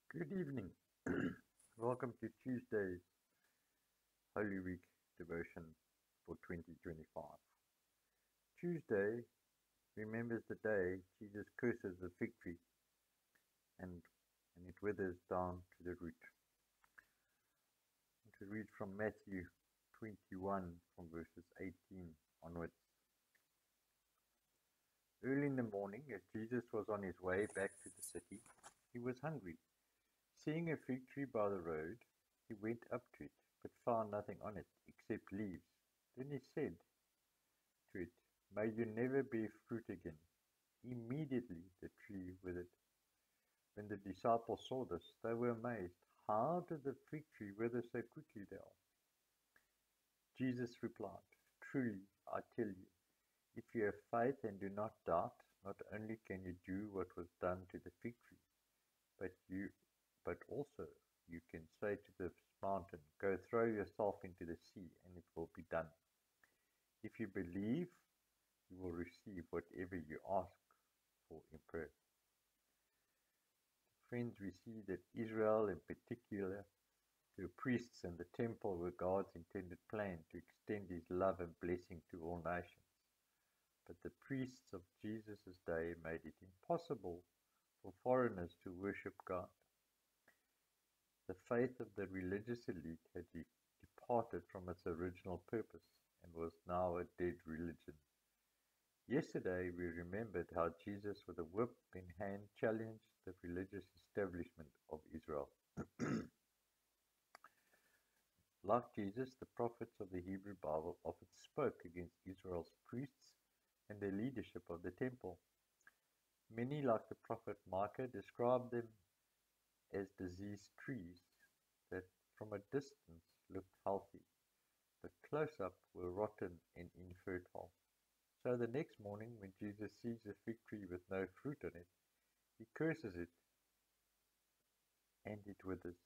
Good evening. Welcome to Tuesday's Holy Week devotion for 2025. Tuesday remembers the day Jesus curses the fig tree and, and it withers down to the root. To read from Matthew 21 from verses 18 onwards. Early in the morning, as Jesus was on his way back to the city, he was hungry. Seeing a fig tree by the road, he went up to it, but found nothing on it except leaves. Then he said to it, "May you never bear fruit again." Immediately the tree withered. When the disciples saw this, they were amazed. "How did the fig tree wither so quickly?" they asked. Jesus replied, "Truly, I tell you, if you have faith and do not doubt, not only can you do what was done to the fig tree, but also you can say to this mountain, 'Go throw yourself into the sea,' and it will be done. If you believe, you will receive whatever you ask for in prayer." Friends, we see that Israel, in particular, the priests and the temple, were God's intended plan to extend his love and blessing to all nations. But the priests of Jesus' day made it impossible for foreigners to worship God. The faith of the religious elite had departed from its original purpose and was now a dead religion. Yesterday we remembered how Jesus, with a whip in hand, challenged the religious establishment of Israel. Like Jesus, the prophets of the Hebrew Bible often spoke against Israel's priests and the leadership of the temple. Many, like the prophet Micah, described them as diseased trees that from a distance looked healthy, but close up were rotten and infertile. So the next morning, when Jesus sees a fig tree with no fruit on it, he curses it and it withers.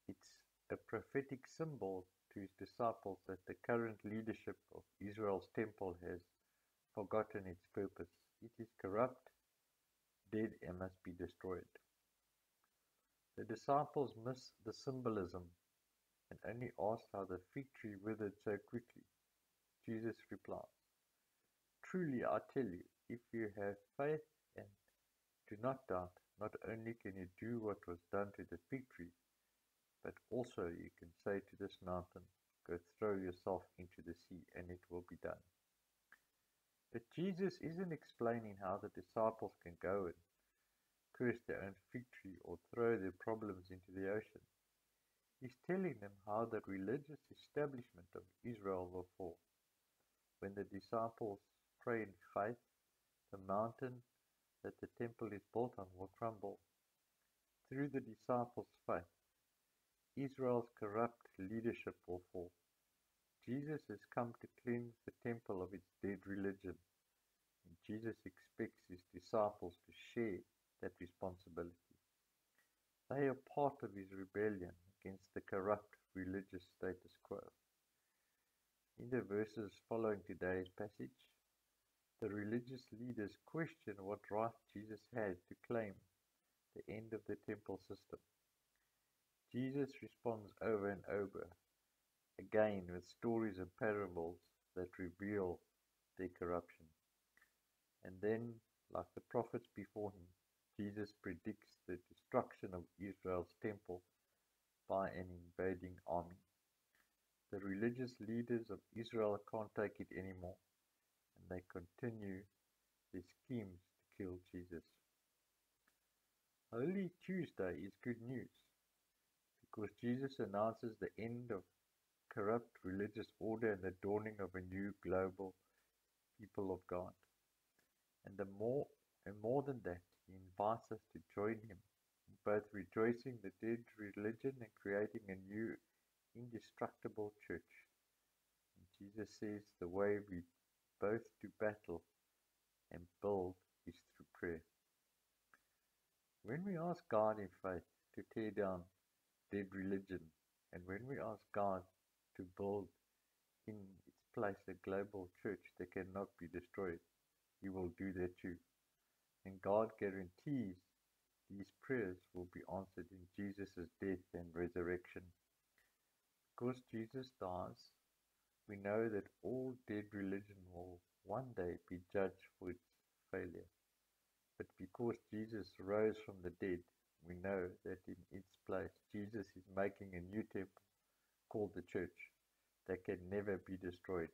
It's a prophetic symbol to his disciples that the current leadership of Israel's temple has forgotten its purpose. It is corrupt, dead, and must be destroyed. The disciples miss the symbolism and only ask how the fig tree withered so quickly. Jesus replies, "Truly I tell you, if you have faith and do not doubt, not only can you do what was done to the fig tree, but also you can say to this mountain, 'Go throw yourself into the sea,' and it will be done." But Jesus isn't explaining how the disciples can go and curse their own fig tree or throw their problems into the ocean. He's telling them how the religious establishment of Israel will fall. When the disciples pray in faith, the mountain that the temple is built on will crumble. Through the disciples' faith, Israel's corrupt leadership will fall. Jesus has come to cleanse the temple of its dead religion, and Jesus expects his disciples to share that responsibility. They are part of his rebellion against the corrupt religious status quo. In the verses following today's passage, the religious leaders question what right Jesus had to claim the end of the temple system. Jesus responds over and over again with stories and parables that reveal their corruption. And then, like the prophets before him, Jesus predicts the destruction of Israel's temple by an invading army. The religious leaders of Israel can't take it anymore, and they continue their schemes to kill Jesus. Holy Tuesday is good news because Jesus announces the end of corrupt religious order and the dawning of a new global people of God. And more than that, he invites us to join him in both rejoicing the dead religion and creating a new indestructible church. And Jesus says the way we both do battle and build is through prayer. When we ask God in faith to tear down dead religion, and when we ask God to build in its place a global church that cannot be destroyed, he will do that too. And God guarantees these prayers will be answered in Jesus' death and resurrection. Because Jesus dies, we know that all dead religion will one day be judged for its failure. But because Jesus rose from the dead, we know that in its place Jesus is making a new temple called the church that can never be destroyed,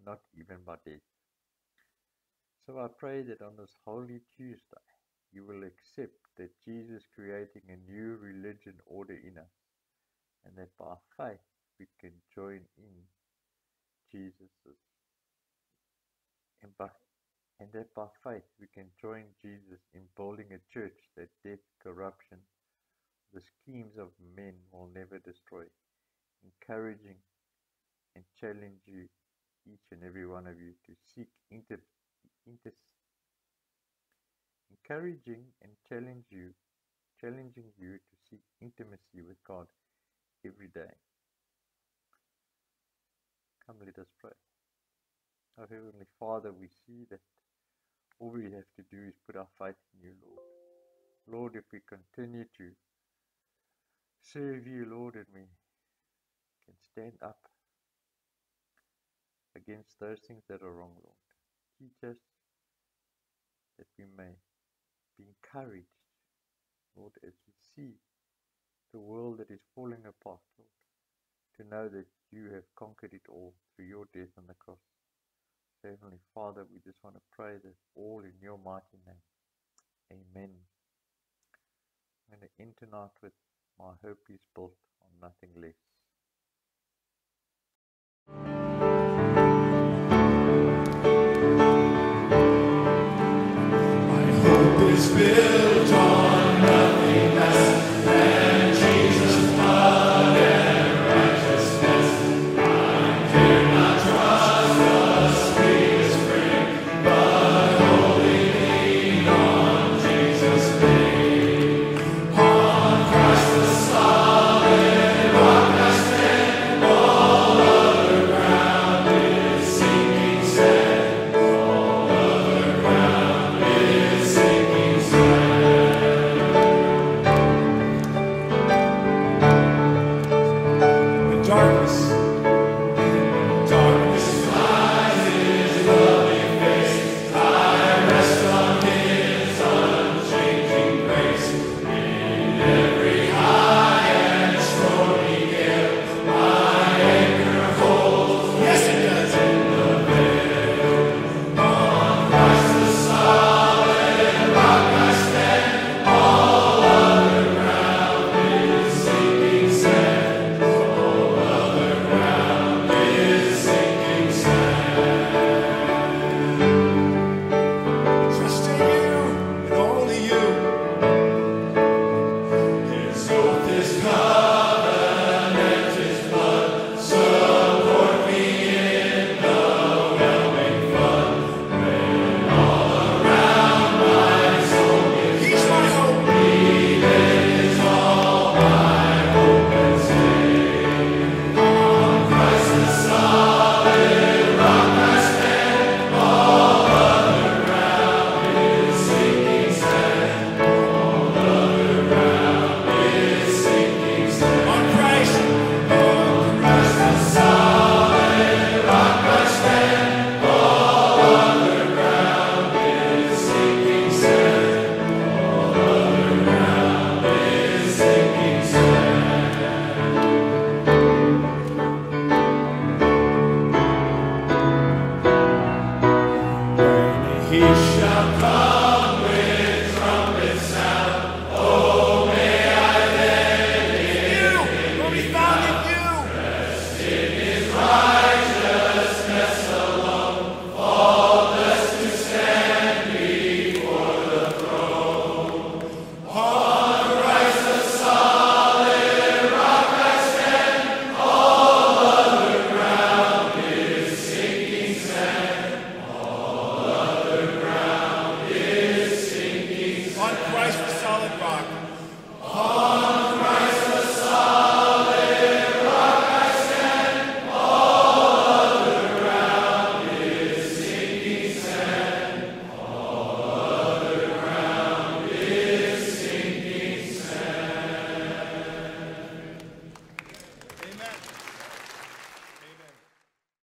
not even by death. So I pray that on this Holy Tuesday you will accept that Jesus is creating a new religion order in us, and that by faith we can join in Jesus's, and that by faith we can join Jesus in building a church that death, corruption, the schemes of men will never destroy, encouraging and challenge you, each and every one of you, to seek encouraging and challenging you to seek intimacy with God every day. Come, let us pray. Our Heavenly Father, we see that all we have to do is put our faith in you, Lord. Lord, if we continue to serve you, Lord, and we can stand up against those things that are wrong, Lord. Teach us that we may be encouraged, Lord, as we see the world that is falling apart, Lord, to know that you have conquered it all through your death on the cross. So, Heavenly Father, we just want to pray this all in your mighty name. Amen. I'm going to end tonight with my hope is built on nothing less. My hope is built